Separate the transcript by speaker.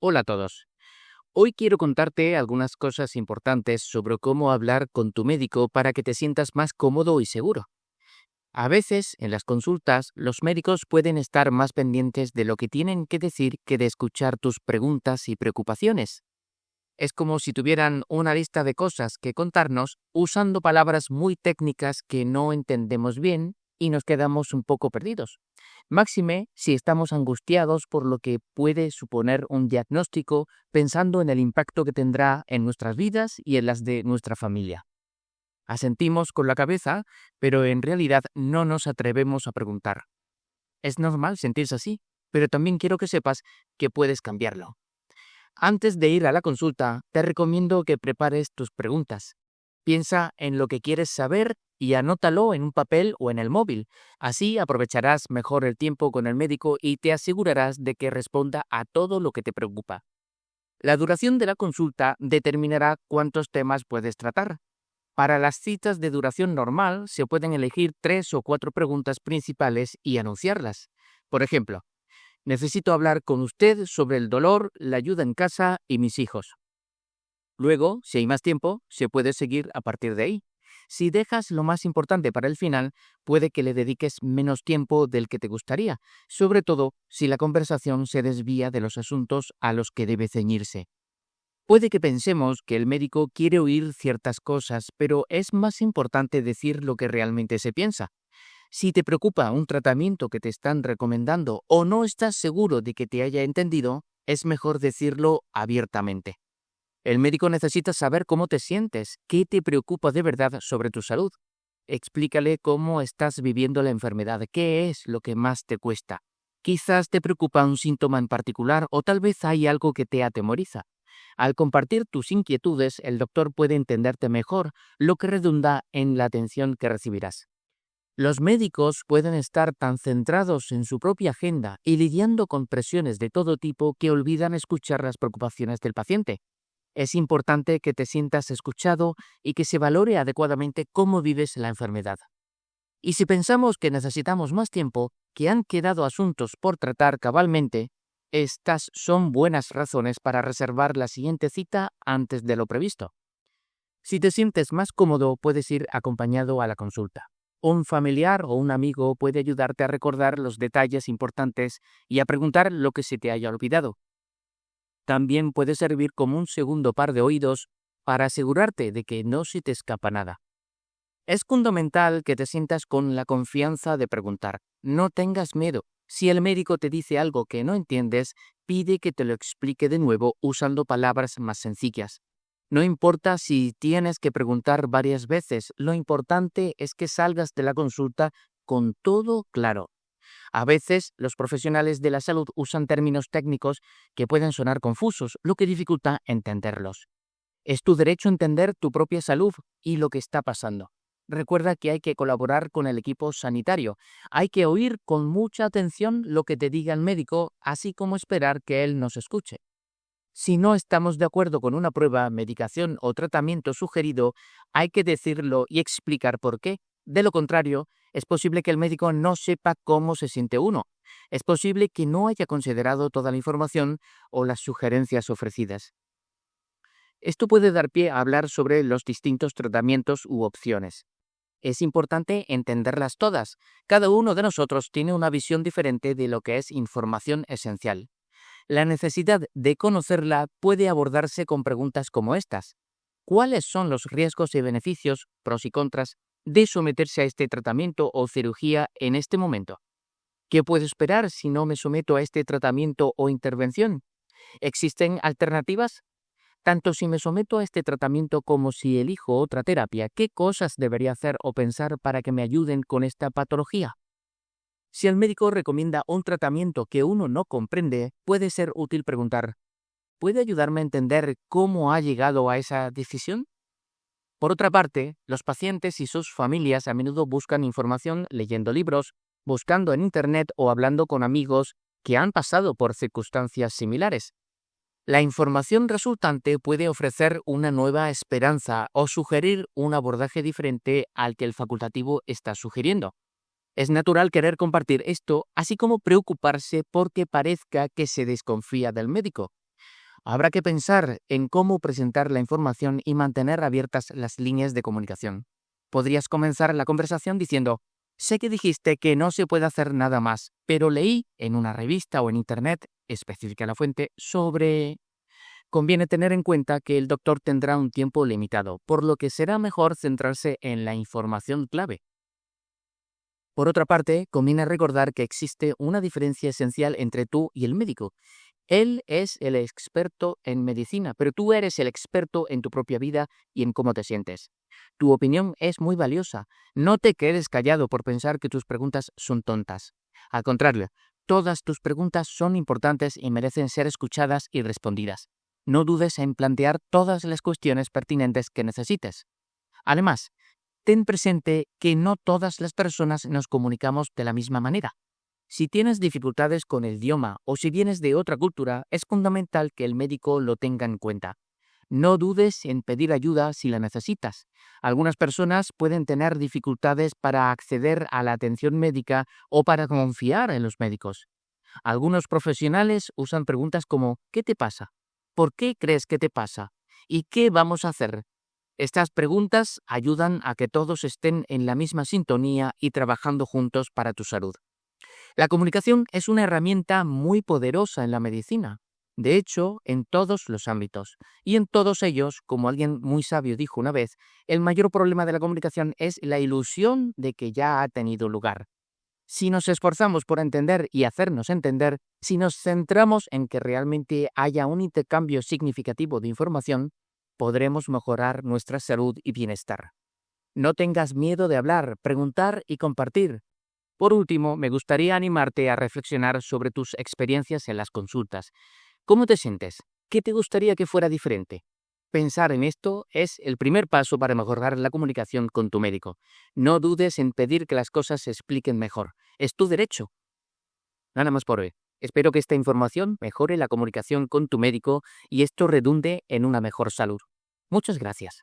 Speaker 1: Hola a todos. Hoy quiero contarte algunas cosas importantes sobre cómo hablar con tu médico para que te sientas más cómodo y seguro. A veces, en las consultas, los médicos pueden estar más pendientes de lo que tienen que decir que de escuchar tus preguntas y preocupaciones. Es como si tuvieran una lista de cosas que contarnos usando palabras muy técnicas que no entendemos bien y nos quedamos un poco perdidos. Máxime si estamos angustiados por lo que puede suponer un diagnóstico pensando en el impacto que tendrá en nuestras vidas y en las de nuestra familia. Asentimos con la cabeza, pero en realidad no nos atrevemos a preguntar. Es normal sentirse así, pero también quiero que sepas que puedes cambiarlo. Antes de ir a la consulta, te recomiendo que prepares tus preguntas. Piensa en lo que quieres saber y anótalo en un papel o en el móvil. Así aprovecharás mejor el tiempo con el médico y te asegurarás de que responda a todo lo que te preocupa. La duración de la consulta determinará cuántos temas puedes tratar. Para las citas de duración normal se pueden elegir 3 o 4 preguntas principales y anunciarlas. Por ejemplo, necesito hablar con usted sobre el dolor, la ayuda en casa y mis hijos. Luego, si hay más tiempo, se puede seguir a partir de ahí. Si dejas lo más importante para el final, puede que le dediques menos tiempo del que te gustaría, sobre todo si la conversación se desvía de los asuntos a los que debe ceñirse. Puede que pensemos que el médico quiere oír ciertas cosas, pero es más importante decir lo que realmente se piensa. Si te preocupa un tratamiento que te están recomendando o no estás seguro de que te haya entendido, es mejor decirlo abiertamente. El médico necesita saber cómo te sientes, qué te preocupa de verdad sobre tu salud. Explícale cómo estás viviendo la enfermedad, qué es lo que más te cuesta. Quizás te preocupa un síntoma en particular o tal vez hay algo que te atemoriza. Al compartir tus inquietudes, el doctor puede entenderte mejor, lo que redunda en la atención que recibirás. Los médicos pueden estar tan centrados en su propia agenda y lidiando con presiones de todo tipo que olvidan escuchar las preocupaciones del paciente. Es importante que te sientas escuchado y que se valore adecuadamente cómo vives la enfermedad. Y si pensamos que necesitamos más tiempo, que han quedado asuntos por tratar cabalmente, estas son buenas razones para reservar la siguiente cita antes de lo previsto. Si te sientes más cómodo, puedes ir acompañado a la consulta. Un familiar o un amigo puede ayudarte a recordar los detalles importantes y a preguntar lo que se te haya olvidado. También puede servir como un segundo par de oídos para asegurarte de que no se te escapa nada. Es fundamental que te sientas con la confianza de preguntar. No tengas miedo. Si el médico te dice algo que no entiendes, pide que te lo explique de nuevo usando palabras más sencillas. No importa si tienes que preguntar varias veces, lo importante es que salgas de la consulta con todo claro. A veces, los profesionales de la salud usan términos técnicos que pueden sonar confusos, lo que dificulta entenderlos. Es tu derecho a entender tu propia salud y lo que está pasando. Recuerda que hay que colaborar con el equipo sanitario. Hay que oír con mucha atención lo que te diga el médico, así como esperar que él nos escuche. Si no estamos de acuerdo con una prueba, medicación o tratamiento sugerido, hay que decirlo y explicar por qué. De lo contrario, es posible que el médico no sepa cómo se siente uno. Es posible que no haya considerado toda la información o las sugerencias ofrecidas. Esto puede dar pie a hablar sobre los distintos tratamientos u opciones. Es importante entenderlas todas. Cada uno de nosotros tiene una visión diferente de lo que es información esencial. La necesidad de conocerla puede abordarse con preguntas como estas. ¿Cuáles son los riesgos y beneficios, pros y contras, de someterse a este tratamiento o cirugía en este momento? ¿Qué puedo esperar si no me someto a este tratamiento o intervención? ¿Existen alternativas? Tanto si me someto a este tratamiento como si elijo otra terapia, ¿qué cosas debería hacer o pensar para que me ayuden con esta patología? Si el médico recomienda un tratamiento que uno no comprende, puede ser útil preguntar, ¿puede ayudarme a entender cómo ha llegado a esa decisión? Por otra parte, los pacientes y sus familias a menudo buscan información leyendo libros, buscando en Internet o hablando con amigos que han pasado por circunstancias similares. La información resultante puede ofrecer una nueva esperanza o sugerir un abordaje diferente al que el facultativo está sugiriendo. Es natural querer compartir esto, así como preocuparse porque parezca que se desconfía del médico. Habrá que pensar en cómo presentar la información y mantener abiertas las líneas de comunicación. Podrías comenzar la conversación diciendo: sé que dijiste que no se puede hacer nada más, pero leí en una revista o en Internet, especifica la fuente, sobre... Conviene tener en cuenta que el doctor tendrá un tiempo limitado, por lo que será mejor centrarse en la información clave. Por otra parte, conviene recordar que existe una diferencia esencial entre tú y el médico. Él es el experto en medicina, pero tú eres el experto en tu propia vida y en cómo te sientes. Tu opinión es muy valiosa. No te quedes callado por pensar que tus preguntas son tontas. Al contrario, todas tus preguntas son importantes y merecen ser escuchadas y respondidas. No dudes en plantear todas las cuestiones pertinentes que necesites. Además, ten presente que no todas las personas nos comunicamos de la misma manera. Si tienes dificultades con el idioma o si vienes de otra cultura, es fundamental que el médico lo tenga en cuenta. No dudes en pedir ayuda si la necesitas. Algunas personas pueden tener dificultades para acceder a la atención médica o para confiar en los médicos. Algunos profesionales usan preguntas como ¿qué te pasa? ¿Por qué crees que te pasa? ¿Y qué vamos a hacer? Estas preguntas ayudan a que todos estén en la misma sintonía y trabajando juntos para tu salud. La comunicación es una herramienta muy poderosa en la medicina. De hecho, en todos los ámbitos. Y en todos ellos, como alguien muy sabio dijo una vez, el mayor problema de la comunicación es la ilusión de que ya ha tenido lugar. Si nos esforzamos por entender y hacernos entender, si nos centramos en que realmente haya un intercambio significativo de información, podremos mejorar nuestra salud y bienestar. No tengas miedo de hablar, preguntar y compartir. Por último, me gustaría animarte a reflexionar sobre tus experiencias en las consultas. ¿Cómo te sientes? ¿Qué te gustaría que fuera diferente? Pensar en esto es el primer paso para mejorar la comunicación con tu médico. No dudes en pedir que las cosas se expliquen mejor. Es tu derecho. Nada más por hoy. Espero que esta información mejore la comunicación con tu médico y esto redunde en una mejor salud. Muchas gracias.